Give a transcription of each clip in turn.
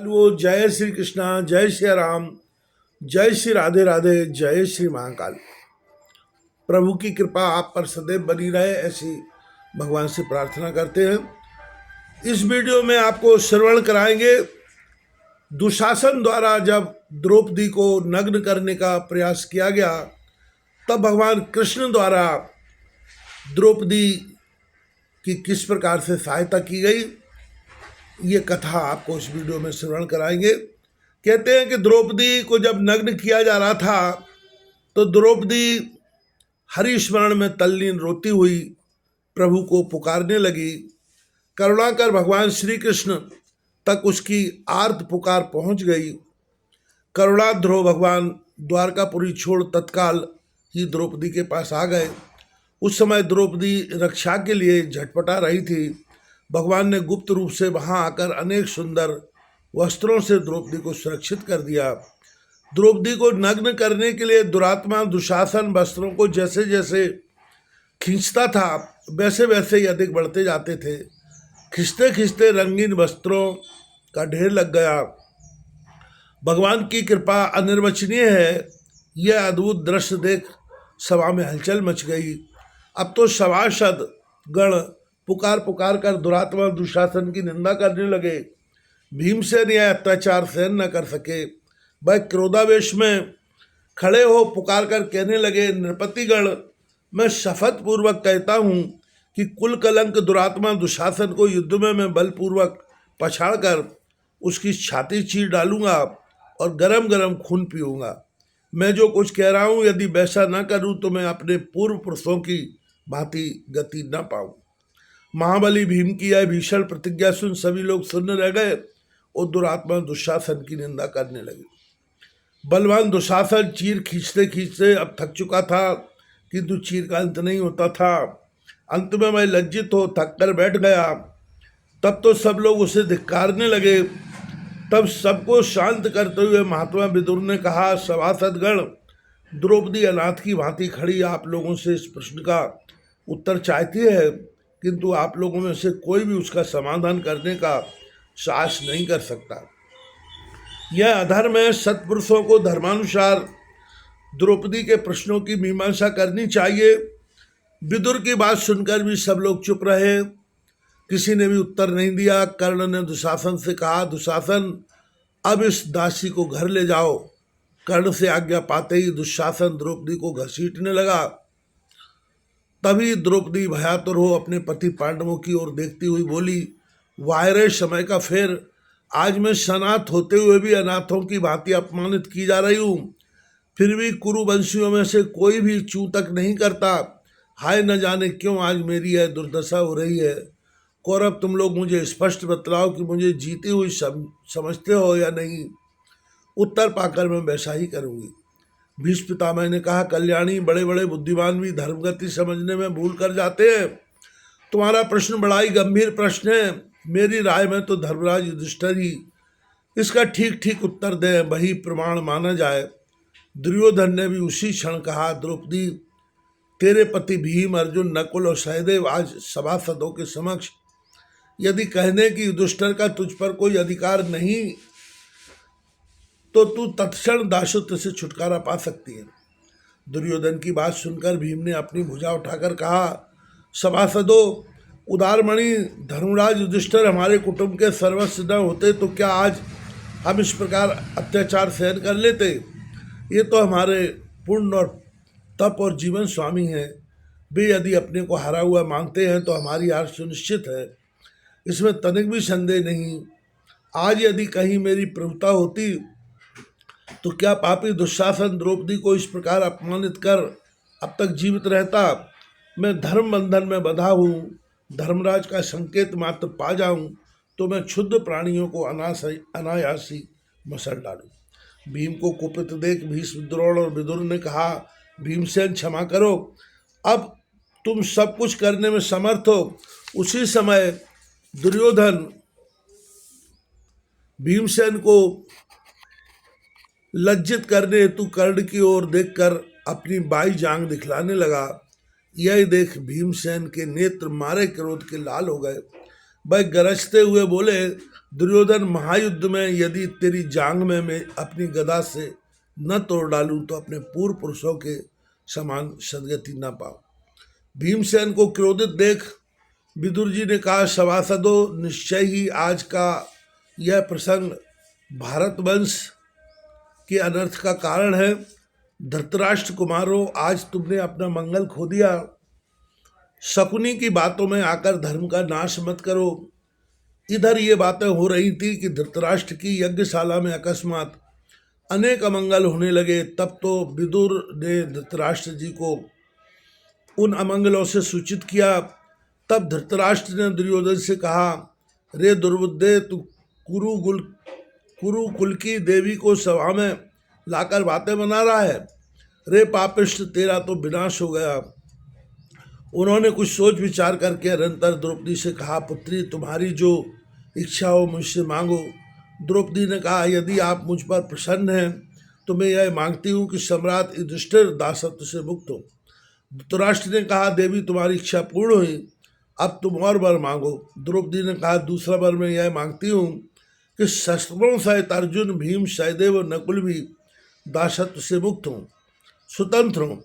वो जय श्री कृष्णा, जय श्री राम, जय श्री राधे राधे, जय श्री महाकाल। प्रभु की कृपा आप पर सदैव बनी रहे, ऐसी भगवान से प्रार्थना करते हैं। इस वीडियो में आपको श्रवण कराएंगे दुशासन द्वारा जब द्रौपदी को नग्न करने का प्रयास किया गया, तब भगवान कृष्ण द्वारा द्रौपदी की किस प्रकार से सहायता की गई, ये कथा आपको इस वीडियो में श्रवण कराएंगे। कहते हैं कि द्रौपदी को जब नग्न किया जा रहा था तो द्रौपदी हरि स्मरण में तल्लीन रोती हुई प्रभु को पुकारने लगी। करुणाकर भगवान श्री कृष्ण तक उसकी आर्त पुकार पहुंच गई। करुणाध्रो भगवान द्वारकापुरी छोड़ तत्काल ही द्रौपदी के पास आ गए। उस समय द्रौपदी रक्षा के लिए झटपटा रही थी। भगवान ने गुप्त रूप से वहां आकर अनेक सुंदर वस्त्रों से द्रौपदी को सुरक्षित कर दिया। द्रौपदी को नग्न करने के लिए दुरात्मा दुशासन वस्त्रों को जैसे जैसे खींचता था वैसे वैसे ही अधिक बढ़ते जाते थे। खिंचते खिंचते रंगीन वस्त्रों का ढेर लग गया। भगवान की कृपा अनिर्वचनीय है। यह अद्भुत दृश्य देख सभा में हलचल मच गई। अब तो सभासद गण पुकार पुकार कर दुरात्मा दुशासन की निंदा करने लगे। भीमसेन यह अत्याचार सहन न कर सके। वह क्रोधावेश में खड़े हो पुकार कर कहने लगे, नृपतिगण, मैं शपथ पूर्वक कहता हूँ कि कुल कलंक दुरात्मा दुशासन को युद्ध में मैं बलपूर्वक पछाड़ कर उसकी छाती चीर डालूंगा और गरम गरम खून पीऊंगा। मैं जो कुछ कह रहा हूँ यदि वैसा न करूँ तो मैं अपने पूर्व पुरुषों की भांति गति न पाऊँ। महाबली भीम की यह भीषण प्रतिज्ञा सुन सभी लोग सुन्न रह गए और दुरात्मा दुशासन की निंदा करने लगे। बलवान दुशासन चीर खींचते खींचते अब थक चुका था, किंतु चीर का अंत नहीं होता था। अंत में मैं लज्जित हो थक कर बैठ गया। तब तो सब लोग उसे धिक्कारने लगे। तब सबको शांत करते हुए महात्मा विदुर ने कहा, सभासदगण, द्रौपदी अनाथ की भांति खड़ी आप लोगों से इस प्रश्न का उत्तर चाहती है, किंतु आप लोगों में से कोई भी उसका समाधान करने का साहस नहीं कर सकता। यह अधर्म है। सत्पुरुषों को धर्मानुसार द्रौपदी के प्रश्नों की मीमांसा करनी चाहिए। विदुर की बात सुनकर भी सब लोग चुप रहे, किसी ने भी उत्तर नहीं दिया। कर्ण ने दुशासन से कहा, दुशासन, अब इस दासी को घर ले जाओ। कर्ण से आज्ञा पाते ही दुशासन द्रौपदी को घसीटने लगा। तभी द्रौपदी भयातुर हो अपने पति पांडवों की ओर देखती हुई बोली, वायरे समय का फेर, आज मैं सनाथ होते हुए भी अनाथों की भांति अपमानित की जा रही हूँ, फिर भी कुरुवंशियों में से कोई भी चूं तक नहीं करता। हाय, न जाने क्यों आज मेरी यह दुर्दशा हो रही है। कौरव, तुम लोग मुझे स्पष्ट बतलाओ कि मुझे जीती हुई समझते हो या नहीं। उत्तर पाकर मैं वैसा ही करूँगी। भीष्म पितामह ने कहा, कल्याणी, बड़े बड़े बुद्धिमान भी धर्मगति समझने में भूल कर जाते हैं। तुम्हारा प्रश्न बड़ा ही गंभीर प्रश्न है। मेरी राय में तो धर्मराज युधिष्ठिर ही इसका ठीक ठीक उत्तर दें, वही प्रमाण माना जाए। दुर्योधन ने भी उसी क्षण कहा, द्रौपदी, तेरे पति भीम, अर्जुन, नकुल और सहदेव आज सभासदों के समक्ष यदि कहने कि युधिष्ठिर का तुझ पर कोई अधिकार नहीं तो तू तत्क्षण दासत्व से छुटकारा पा सकती है। दुर्योधन की बात सुनकर भीम ने अपनी भुजा उठाकर कहा, सभासदों, उदारमणि धर्मराज युधिष्ठिर हमारे कुटुंब के सर्वस्व न होते तो क्या आज हम इस प्रकार अत्याचार सहन कर लेते। ये तो हमारे पुण्य और तप और जीवन स्वामी हैं। वे यदि अपने को हारा हुआ मानते हैं तो हमारी हार सुनिश्चित है, इसमें तनिक भी संदेह नहीं। आज यदि कहीं मेरी प्रभुता होती तो क्या पापी दुशासन द्रौपदी को इस प्रकार अपमानित कर अब तक जीवित रहता। मैं धर्म बंधन में बंधा हूँ। धर्मराज का संकेत मात्र पा जाऊँ तो मैं क्षुद्र प्राणियों को अनायासी मसल डालूं। भीम को कुपित देख भीष्म, द्रोण और विदुर ने कहा, भीमसेन, क्षमा करो, अब तुम सब कुछ करने में समर्थ हो। उसी समय दुर्योधन भीमसेन को लज्जित करने हेतु कर्ण की ओर देखकर अपनी बाई जांग दिखलाने लगा। यह देख भीमसेन के नेत्र मारे क्रोध के लाल हो गए। वह गरजते हुए बोले, दुर्योधन, महायुद्ध में यदि तेरी जांग में मैं अपनी गदा से न तोड़ डालूं तो अपने पूर्व पुरुषों के समान सदगति न पाऊं। भीमसेन को क्रोधित देख विदुर जी ने कहा, सभासदों, निश्चय ही आज का यह प्रसंग भारतवंश के अनर्थ का कारण है। धृतराष्ट्र कुमारों, आज तुमने अपना मंगल खो दिया। शकुनी की बातों में आकर धर्म का नाश मत करो। इधर ये बातें हो रही थी कि धृतराष्ट्र की यज्ञशाला में अकस्मात अनेक अमंगल होने लगे। तब तो विदुर ने धृतराष्ट्र जी को उन अमंगलों से सूचित किया। तब धृतराष्ट्र ने दुर्योधन से कहा, रे दुर्बुद्धे, तू कुरुकुल की देवी को सभा में लाकर बातें बना रहा है। रे पापिष्ट, तेरा तो विनाश हो गया। उन्होंने कुछ सोच विचार करके अनंतर द्रौपदी से कहा, पुत्री, तुम्हारी जो इच्छा हो मुझसे मांगो। द्रौपदी ने कहा, यदि आप मुझ पर प्रसन्न हैं तो मैं यह मांगती हूँ कि सम्राट युधिष्ठिर दासत्व से मुक्त हो। धृतराष्ट्र ने कहा, देवी, तुम्हारी इच्छा पूर्ण हुई, अब तुम और वर मांगो। द्रौपदी ने कहा, दूसरा वर मैं यह मांगती हूँ कि शस्त्रों सहित अर्जुन, भीम, सहदेव और नकुल भी दासत्व से मुक्त हों, स्वतंत्र हों।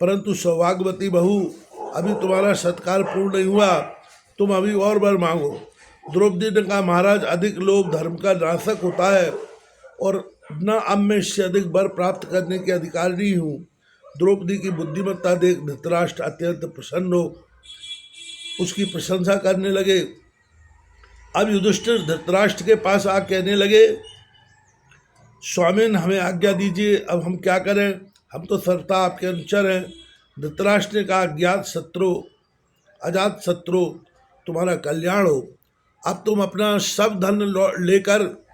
परंतु सौभाग्यवती बहू, अभी तुम्हारा सत्कार पूर्ण नहीं हुआ, तुम अभी और वर मांगो। द्रौपदी ने कहा, महाराज, अधिक लोभ धर्म का नाशक होता है और न अब मैं इससे अधिक वर प्राप्त करने के अधिकारी हूँ। द्रौपदी की बुद्धिमत्ता देख धृतराष्ट्र अत्यंत प्रसन्न हो उसकी प्रशंसा करने लगे। अब युधिष्ठिर धृतराष्ट्र के पास आ कहने लगे, स्वामिन, हमें आज्ञा दीजिए, अब हम क्या करें, हम तो सर्वथा आपके अनुचर हैं। धृतराष्ट्र ने कहा, अजात शत्रु, तुम्हारा कल्याण हो। अब तुम अपना सब धन लेकर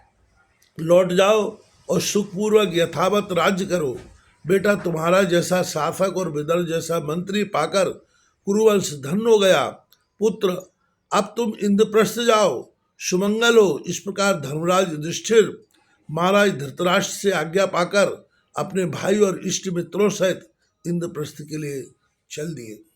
लौट जाओ और सुखपूर्वक यथावत राज्य करो। बेटा, तुम्हारा जैसा शासक और विदर्भ जैसा मंत्री पाकर कुरुवंश धन्य हो गया। पुत्र, अब तुम इंद्रप्रस्थ जाओ, सुमंगल हो। इस प्रकार धर्मराज युधिष्ठिर महाराज धृतराष्ट्र से आज्ञा पाकर अपने भाई और इष्ट मित्रों सहित इंद्रप्रस्थ के लिए चल दिए।